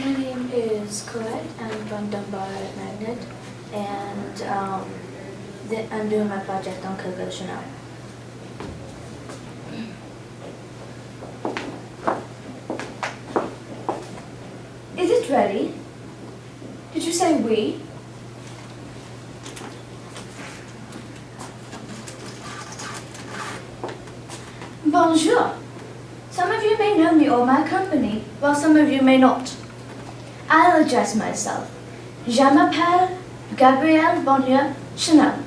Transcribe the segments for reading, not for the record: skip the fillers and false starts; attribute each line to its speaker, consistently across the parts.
Speaker 1: My name is Colette. I'm from Dunbar Magnet, and I'm doing my project on Coco Chanel.
Speaker 2: Is it ready? Did you say we? Bonjour. Some of you may know me or my company, while some of you may not. I'll address myself. Je m'appelle Gabrielle Bonnier Chanel,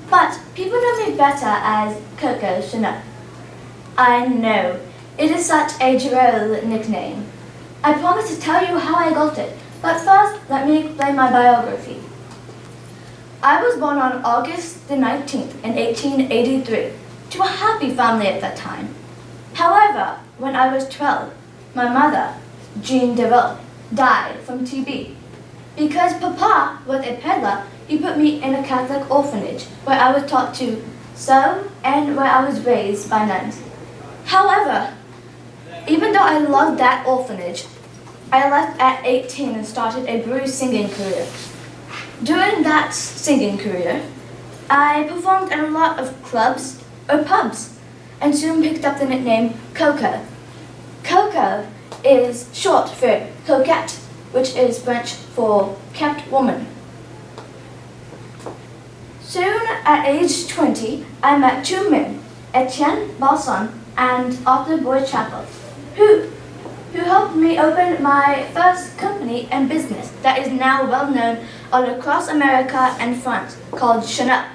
Speaker 2: but people know me better as Coco Chanel. I know, it is such a droll nickname. I promise to tell you how I got it, but first let me explain my biography. I was born on August the 19th in 1883 to a happy family at that time. However, when I was 12, my mother, Jean DeVille, died from TB. Because Papa was a peddler, he put me in a Catholic orphanage where I was taught to sew and where I was raised by nuns. However, even though I loved that orphanage, I left at 18 and started a brief singing career. During that singing career, I performed in a lot of clubs or pubs and soon picked up the nickname Coco. Coco is short for coquette, which is French for kept woman. Soon, at age 20, I met two men, Etienne Balson and Arthur Boyd Chapel, who helped me open my first company and business that is now well known all across America and France, called Chanel.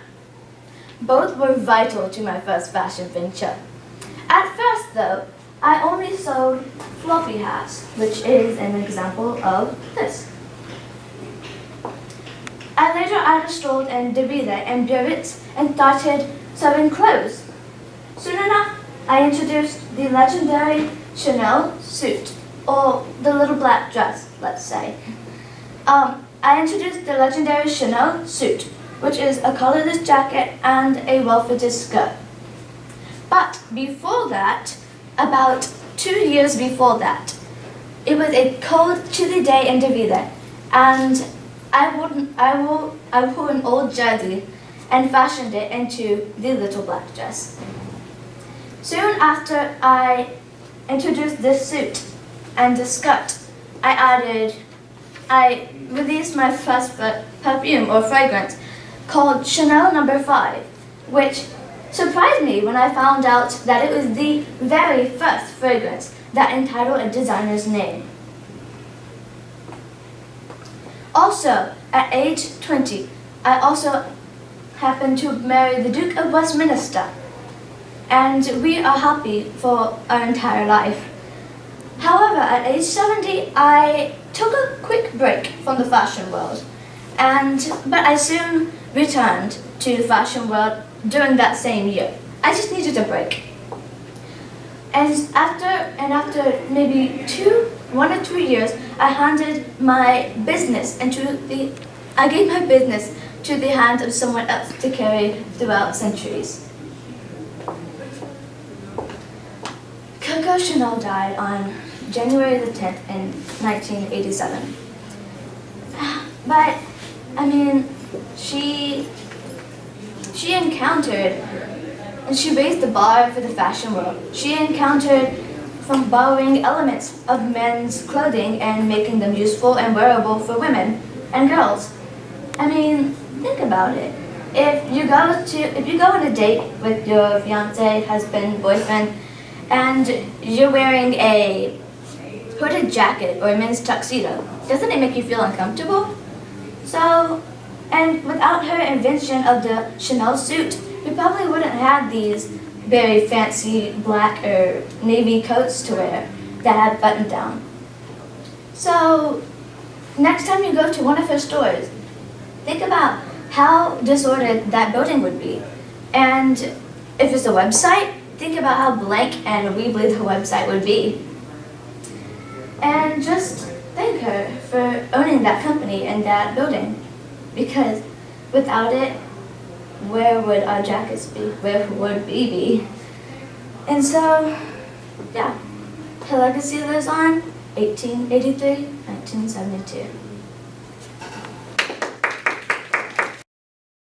Speaker 2: Both were vital to my first fashion venture. At first, though, I only sold floppy hats, which is an example of this. I later added strolled and Debile and Biarritz and started sewing clothes. Soon enough, I introduced the legendary Chanel suit, or the little black dress, let's say. I introduced the legendary Chanel suit, which is a collarless jacket and a well-fitted skirt. But before that, about 2 years before that, it was a cold, chilly day in Debile, and I wore an old jersey and fashioned it into the little black dress. Soon after I introduced this suit and the skirt, I released my first perfume or fragrance called Chanel No. 5, which surprised me when I found out that it was the very first fragrance that entitled a designer's name. Also, at age 20, I also happened to marry the Duke of Westminster, and we are happy for our entire life. However, at age 70, I took a quick break from the fashion world, but I soon returned to the fashion world during that same year. I just needed a break. And after maybe 1 or 2 years, I gave my business to the hand of someone else to carry throughout centuries. Coco Chanel died on January the 10th in 1987. But, she encountered, and she raised the bar for the fashion world. She encountered from borrowing elements of men's clothing and making them useful and wearable for women and girls. Think about it. If you go on a date with your fiance, husband, boyfriend, and you're wearing a hooded jacket or a men's tuxedo, doesn't it make you feel uncomfortable? And without her invention of the Chanel suit, we probably wouldn't have these very fancy black or navy coats to wear that have button down. So, next time you go to one of her stores, think about how disordered that building would be. And if it's a website, think about how blank and weebly the website would be. And just thank her for owning that company and that building. Because without it, where would our jackets be? Where would we be? And so, yeah, her legacy lives on 1883-1972.